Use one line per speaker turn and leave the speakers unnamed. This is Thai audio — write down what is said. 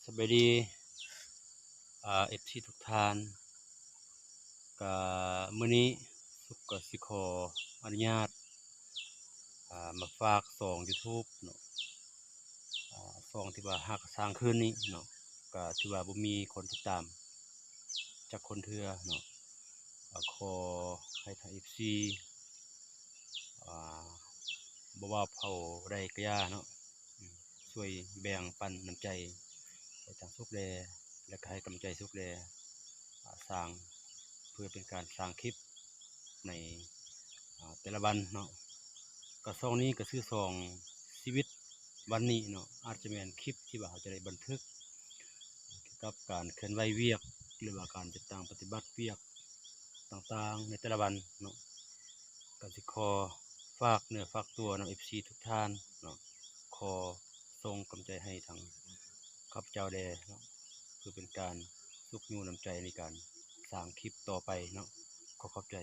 สบายดีFC ทุกท่านก็มื้อนี้สุขก็สิขออนุญาตมาฝากช่อง YouTube เนาะช่องที่ว่าฮักสร้างคืนนี้เนาะก็ถือว่าบ่มีคนติดตามจักคนเทื่อเนาะขอให้ทาง FC อ่าบ่ว่าเผาใดก็อย่าเนาะช่วยแบ่งปันน้ำใจให้ทางสุขแลและก็ให้กำลังใจสุขแลสร้างเพื่อเป็นการสร้างคลิปในแต่ละวันเนาะก็ช่องนี้ก็คือช่องชีวิตวันนี้เนาะอาจจะแม่นคลิปที่ว่าเราจะได้บันทึกเกี่ยวกับการเคลื่อนไหวเวียกหรือว่าการจัดตั้งปฏิบัติเวียกต่างๆในแต่ละวันเนาะก็สิขอฝากเนื้อฝากตัวเนาะ FC ทุกท่านเนาะขอส่งกำลังใจให้ทางข้าพเจ้าแลเนาะเพื่อเป็นการสุขยูน้ำใจในการสร้างคลิปต่อไปเนาะขอขอบใจ